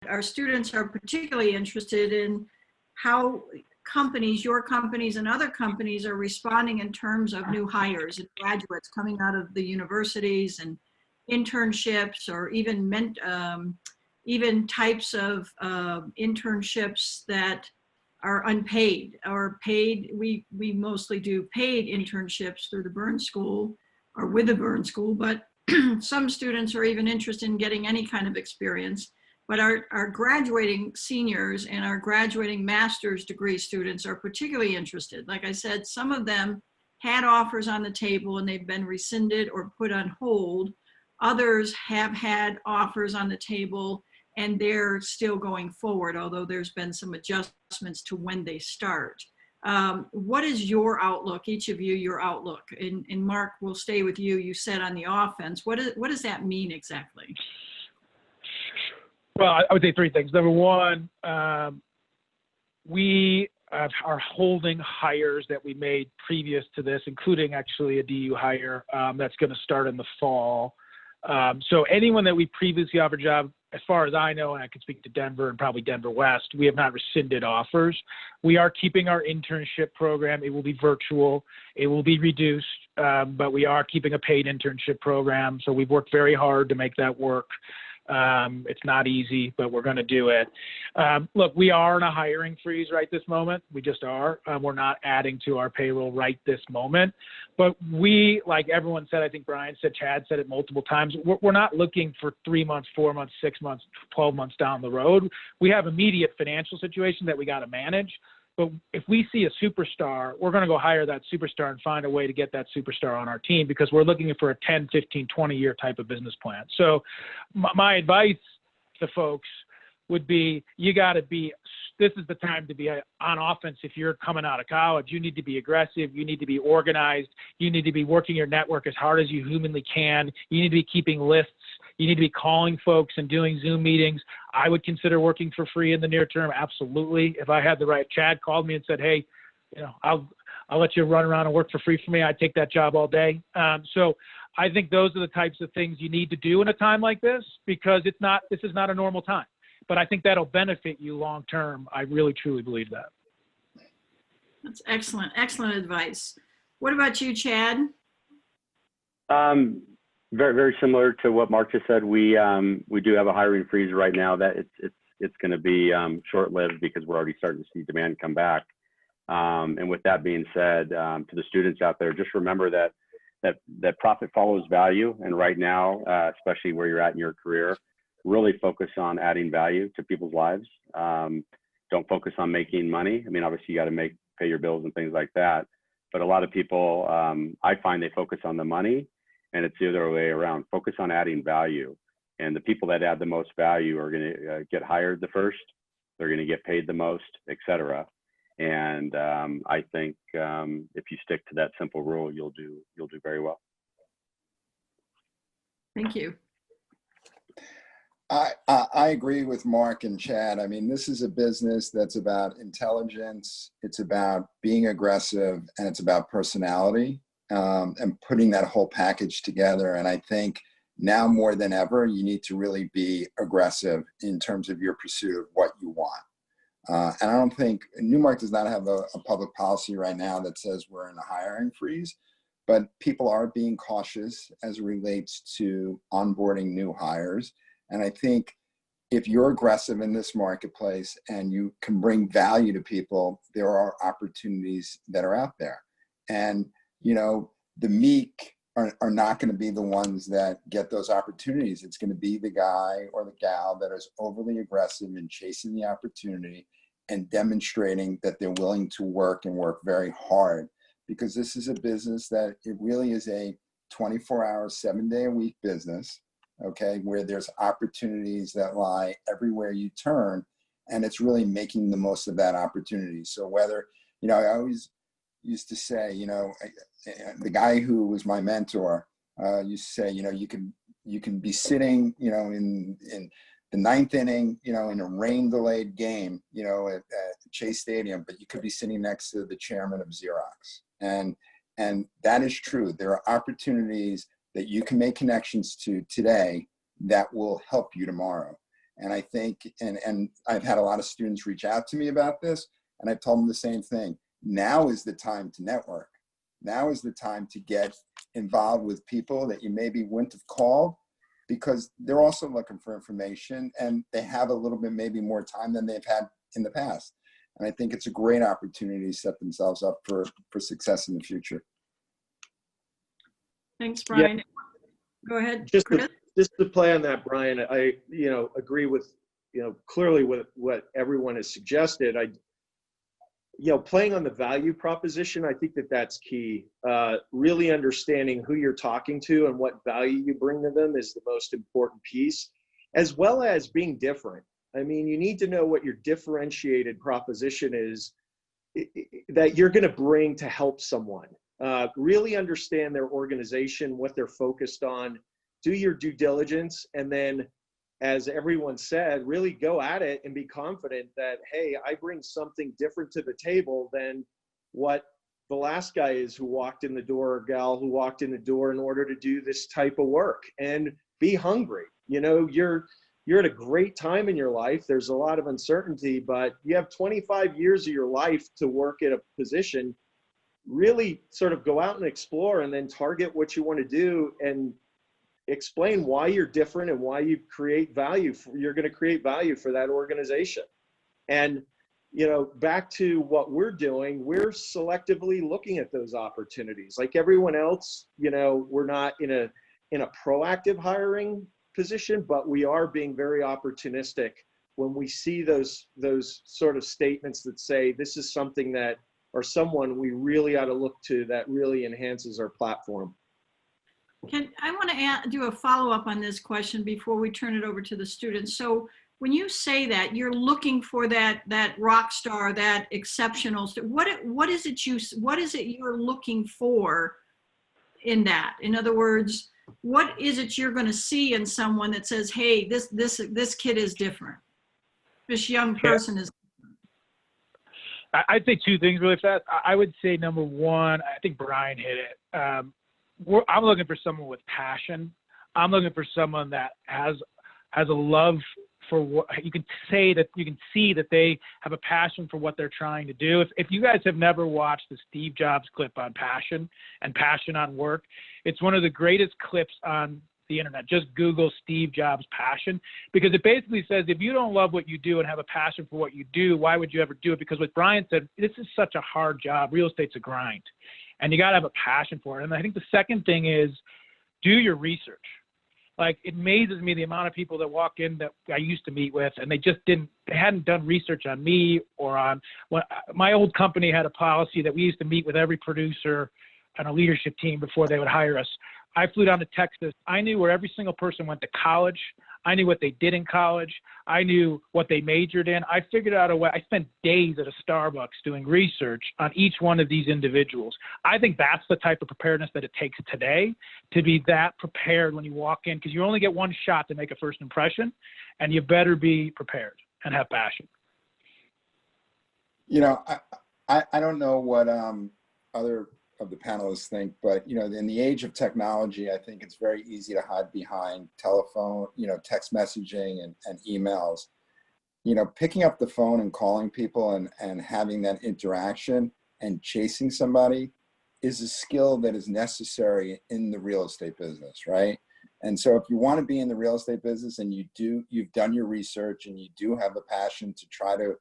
our students are particularly interested in how companies, your companies and other companies, are responding in terms of new hires and graduates coming out of the universities, and internships, or even types of internships that are unpaid or paid. We mostly do paid internships through the Burns School or with the Burns School, but some students are even interested in getting any kind of experience. But our graduating seniors and our graduating master's degree students are particularly interested. Like I said, some of them had offers on the table and they've been rescinded or put on hold. Others have had offers on the table and they're still going forward, although there's been some adjustments to when they start. What is your outlook, each of you, your outlook? And Mark, we'll stay with you. You said on the offense. What does that mean exactly? Well, I would say three things. Number one, we are holding hires that we made previous to this, including actually a DU hire that's going to start in the fall. So anyone that we previously offered a job, as far as I know, and I can speak to Denver and probably Denver West, we have not rescinded offers. We are keeping our internship program. It will be virtual. It will be reduced, but we are keeping a paid internship program. So we've worked very hard to make that work. It's not easy, but we're going to do it. Look, we are in a hiring freeze right this moment. We just are. We're not adding to our payroll right this moment. But we, like everyone said, I think Brian said, Chad said it multiple times, we're not looking for 3 months, 4 months, 6 months, 12 months down the road. We have immediate financial situation that we got to manage. But if we see a superstar, we're going to go hire that superstar and find a way to get that superstar on our team, because we're looking for a 10, 15, 20-year type of business plan. So my advice to folks would be, this is the time to be on offense. If you're coming out of college, you need to be aggressive. You need to be organized. You need to be working your network as hard as you humanly can. You need to be keeping lists. You need to be calling folks and doing Zoom meetings. I would consider working for free in the near term. Absolutely. If I had the right, Chad called me and said, hey, I'll let you run around and work for free for me, I'd take that job all day. So I think those are the types of things you need to do in a time like this, because this is not a normal time. But I think that'll benefit you long term. I really, truly believe that. That's excellent. Excellent advice. What about you, Chad? Very, very similar to what Mark just said. We do have a hiring freeze right now. That it's going to be short-lived, because we're already starting to see demand come back. And with that being said, to the students out there, just remember that profit follows value. And right now, especially where you're at in your career, really focus on adding value to people's lives. Don't focus on making money. I mean, obviously you got to pay your bills and things like that. But a lot of people, I find they focus on the money, and it's the other way around. Focus on adding value. And the people that add the most value are going to get hired the first. They're going to get paid the most, et cetera. And I think if you stick to that simple rule, you'll do very well. Thank you. I agree with Mark and Chad. I mean, this is a business that's about intelligence, it's about being aggressive, and it's about personality, and putting that whole package together. And I think now more than ever, you need to really be aggressive in terms of your pursuit of what you want. And I don't think, Newmark does not have a public policy right now that says we're in a hiring freeze, but people are being cautious as it relates to onboarding new hires. And I think if you're aggressive in this marketplace and you can bring value to people, there are opportunities that are out there. And, the meek are not going to be the ones that get those opportunities. It's going to be the guy or the gal that is overly aggressive in chasing the opportunity and demonstrating that they're willing to work and work very hard, because this is a business that it really is a 24-hour, 7-day-a-week business. Okay, where there's opportunities that lie everywhere you turn, and it's really making the most of that opportunity. So whether, I always used to say, the guy who was my mentor used to say, you can be sitting, in the 9th inning, in a rain-delayed game, at Chase Stadium, but you could be sitting next to the chairman of Xerox. And that is true. There are opportunities that you can make connections to today that will help you tomorrow. And I think, and I've had a lot of students reach out to me about this, and I've told them the same thing. Now is the time to network. Now is the time to get involved with people that you maybe wouldn't have called, because they're also looking for information and they have a little bit maybe more time than they've had in the past. And I think it's a great opportunity to set themselves up for success in the future. Thanks, Brian. Go ahead, Chris. Just to play on that, Brian, I agree with clearly with what everyone has suggested. Playing on the value proposition, I think that's key. Really understanding who you're talking to and what value you bring to them is the most important piece, as well as being different. I mean, you need to know what your differentiated proposition is that you're going to bring to help someone. Really understand their organization, what they're focused on, do your due diligence, and then, as everyone said, really go at it and be confident that, hey, I bring something different to the table than what the last guy is who walked in the door, or gal who walked in the door in order to do this type of work. And be hungry. You're at a great time in your life. There's a lot of uncertainty, but you have 25 years of your life to work at a position. Really sort of go out and explore, and then target what you want to do and explain why you're different and why you create value. You're going to create value for that organization. And, back to what we're doing, we're selectively looking at those opportunities. Like everyone else, we're not in a proactive hiring position, but we are being very opportunistic when we see those sort of statements that say this is something that, or someone we really ought to look to that really enhances our platform. I want to do a follow-up on this question before we turn it over to the students. So when you say that you're looking for that rock star, that exceptional, what is it you're looking for in that? In other words, what is it you're going to see in someone that says, hey, this kid is different, this young person is different? I'd say two things really fast. I would say number one, I think Brian hit it. I'm looking for someone with passion. I'm looking for someone that has a love for what you can see that they have a passion for what they're trying to do. If you guys have never watched the Steve Jobs clip on passion and passion on work, it's one of the greatest clips on the internet. Just Google Steve Jobs passion, because it basically says if you don't love what you do and have a passion for what you do, why would you ever do it? Because what Brian said, this is such a hard job. Real estate's a grind, and you got to have a passion for it. And I think the second thing is do your research. Like, it amazes me the amount of people that walk in that I used to meet with, and they hadn't done research on me or on what my old company had a policy that we used to meet with every producer on a leadership team before they would hire us. I flew down to Texas. I knew where every single person went to college. I knew what they did in college. I knew what they majored in. I figured out a way. I spent days at a Starbucks doing research on each one of these individuals. I think that's the type of preparedness that it takes today to be that prepared when you walk in, because you only get one shot to make a first impression, and you better be prepared and have passion. I don't know what other of the panelists think, but in the age of technology, I think it's very easy to hide behind telephone, text messaging and emails. Picking up the phone and calling people and having that interaction and chasing somebody is a skill that is necessary in the real estate business, right? And so if you want to be in the real estate business and you've done your research and you do have a passion to try to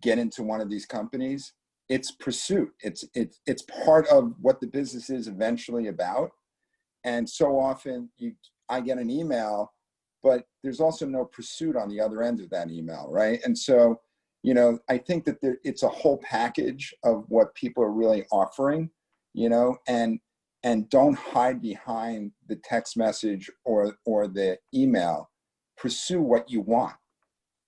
get into one of these companies, it's pursuit. It's part of what the business is eventually about. And so often I get an email, but there's also no pursuit on the other end of that email, right? And so, I think that it's a whole package of what people are really offering, and don't hide behind the text message or the email. Pursue what you want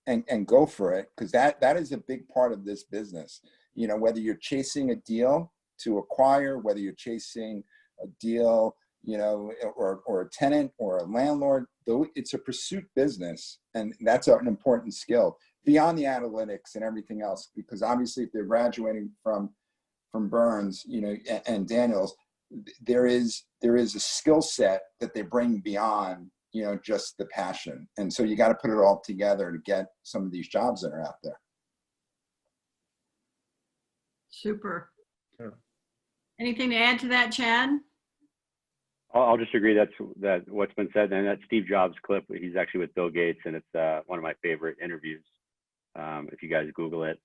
and go for it, because that is a big part of this business. Whether you're chasing a deal to acquire, whether you're chasing a deal, or a tenant or a landlord, though it's a pursuit business. And that's an important skill beyond the analytics and everything else, because obviously if they're graduating from Burns, and Daniels, there is a skill set that they bring beyond just the passion. And so you got to put it all together to get some of these jobs that are out there. Super. Yeah. Anything to add to that, Chad? I'll just agree that what's been said, and that Steve Jobs clip, he's actually with Bill Gates, and it's one of my favorite interviews. If you guys Google it,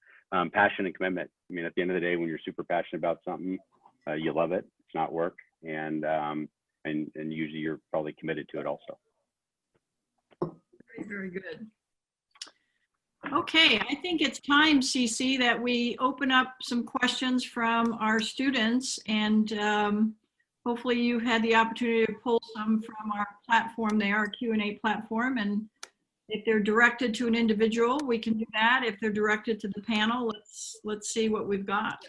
passion and commitment. I mean, at the end of the day, when you're super passionate about something, you love it. It's not work, and usually you're probably committed to it also. Very, very good. Okay, I think it's time, CC, that we open up some questions from our students, and hopefully you've had the opportunity to pull some from our platform there, our Q&A platform, and if they're directed to an individual, we can do that. If they're directed to the panel, let's see what we've got.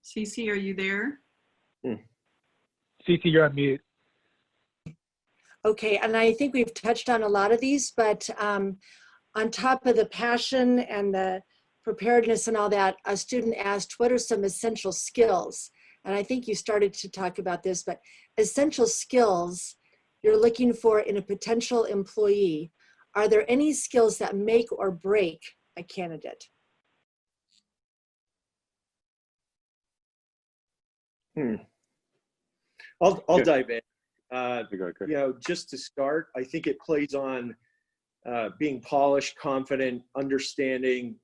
CC, are you there? Cece, you're on mute. Okay, and I think we've touched on a lot of these, but on top of the passion and the preparedness and all that, a student asked, what are some essential skills? And I think you started to talk about this, but essential skills you're looking for in a potential employee. Are there any skills that make or break a candidate? I'll dive in. Just to start, I think it plays on being polished, confident, understanding,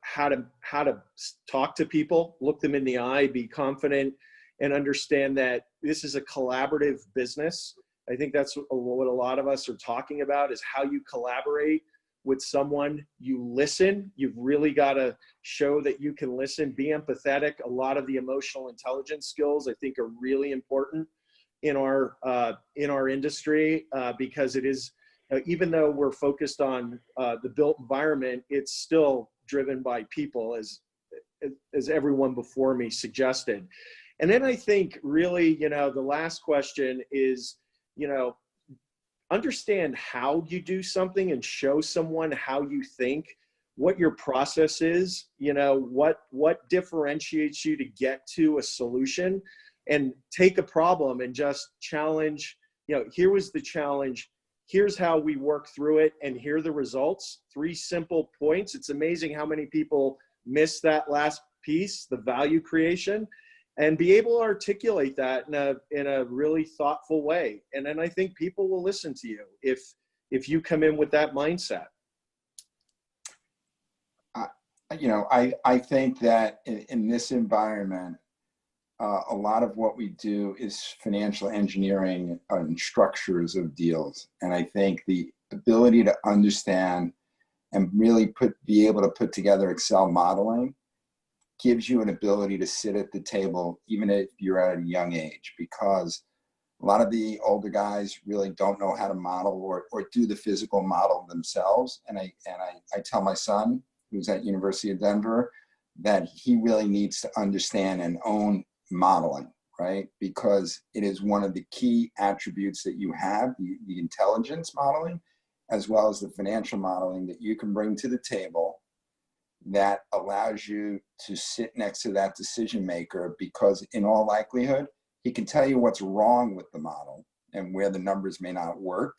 how to talk to people, look them in the eye, be confident, and understand that this is a collaborative business. I think that's what a lot of us are talking about, is how you collaborate with someone. You listen. You've really got to show that you can listen, be empathetic. A lot of the emotional intelligence skills, I think, are really important in our industry, because it is, even though we're focused on the built environment, it's still driven by people, as everyone before me suggested. And then I think really, the last question is, understand how you do something and show someone how you think, what your process is, what differentiates you to get to a solution, and take a problem and just challenge, here was the challenge, here's how we work through it, and here are the results. 3 simple points. It's amazing how many people miss that last piece, the value creation, and be able to articulate that in a really thoughtful way. And then I think people will listen to you if you come in with that mindset. I think that in this environment, a lot of what we do is financial engineering and structures of deals. And I think the ability to understand and really be able to put together Excel modeling gives you an ability to sit at the table, even if you're at a young age, because a lot of the older guys really don't know how to model or do the physical model themselves. And I tell my son, who's at University of Denver, that he really needs to understand and own modeling, right? Because it is one of the key attributes that you have, the intelligence modeling, as well as the financial modeling that you can bring to the table that allows you to sit next to that decision maker, because in all likelihood, he can tell you what's wrong with the model and where the numbers may not work,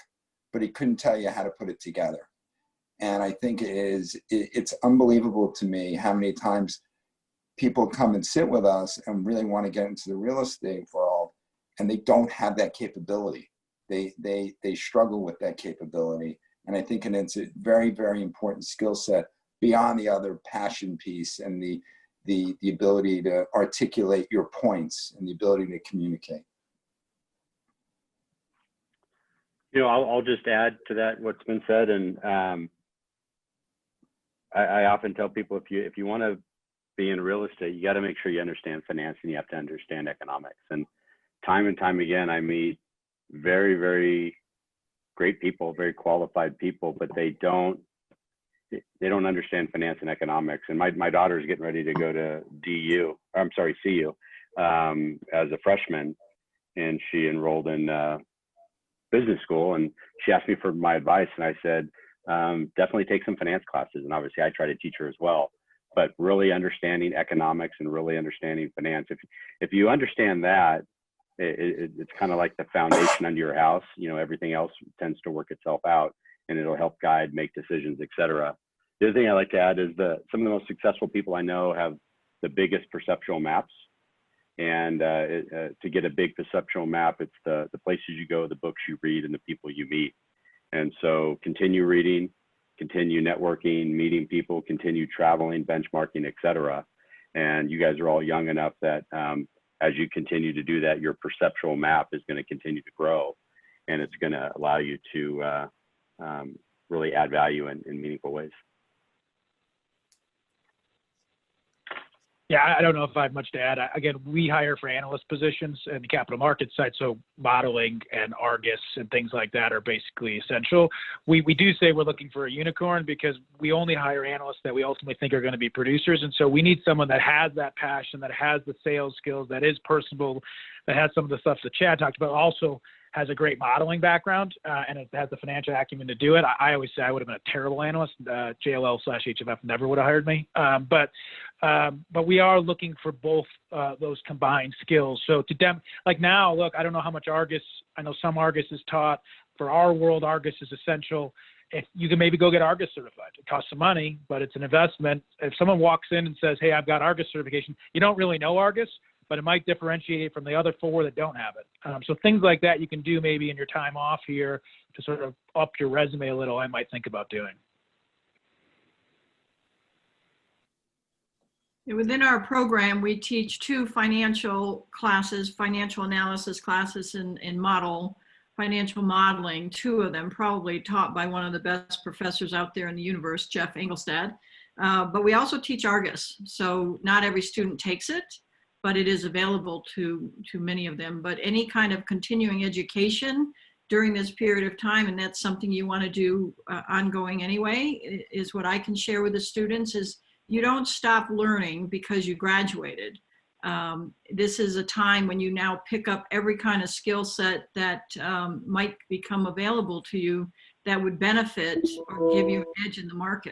but he couldn't tell you how to put it together. And I think it's unbelievable to me how many times people come and sit with us and really want to get into the real estate world, and they don't have that capability. They struggle with that capability. And I think it's a very, very important skill set beyond the other passion piece and the ability to articulate your points and the ability to communicate. I'll just add to that what's been said. And I often tell people, if you want to be in real estate, you got to make sure you understand finance, and you have to understand economics. And time again, I meet very, very great people, very qualified people, but they don't understand finance and economics. And my daughter's getting ready to go to CU as a freshman, and she enrolled in business school, and she asked me for my advice, and I said, definitely take some finance classes. And obviously I try to teach her as well. but really understanding economics and really understanding finance. If you understand that, it's kind of like the foundation under your house. You know, everything else tends to work itself out, and it'll help guide, make decisions, etc. The other thing I like to add is some of the most successful people I know have the biggest perceptual maps. And to get a big perceptual map, it's the places you go, the books you read, and the people you meet. And so continue reading, continue networking, meeting people, continue traveling, benchmarking, etc. And you guys are all young enough that as you continue to do that, your perceptual map is going to continue to grow, and it's going to allow you to really add value in meaningful ways. Yeah, I don't know if I have much to add. Again, we hire for analyst positions in the capital markets side, so modeling and Argus and things like that are basically essential. We do say we're looking for a unicorn because we only hire analysts that we ultimately think are going to be producers, and so we need someone that has that passion, that has the sales skills, that is personable, that has some of the stuff that Chad talked about, also has a great modeling background, and it has the financial acumen to do it. I always say I would have been a terrible analyst. JLL/HFF never would have hired me. But we are looking for both those combined skills. So like now, look, I don't know how much Argus, I know some Argus is taught. For our world, Argus is essential. If you can maybe go get Argus certified. It costs some money, but it's an investment. If someone walks in and says, hey, I've got Argus certification, you don't really know Argus, but it might differentiate it from the other 4 that don't have it. So things like that you can do maybe in your time off here to sort of up your resume a little, I might think about doing. Within our program, we teach 2 financial classes, financial analysis classes and financial modeling, 2 of them probably taught by one of the best professors out there in the universe, Jeff Engelstad. But we also teach Argus. So not every student takes it, but it is available to many of them. But any kind of continuing education during this period of time, and that's something you want to do ongoing anyway, is what I can share with the students is you don't stop learning because you graduated. This is a time when you now pick up every kind of skill set that might become available to you that would benefit or give you an edge in the market.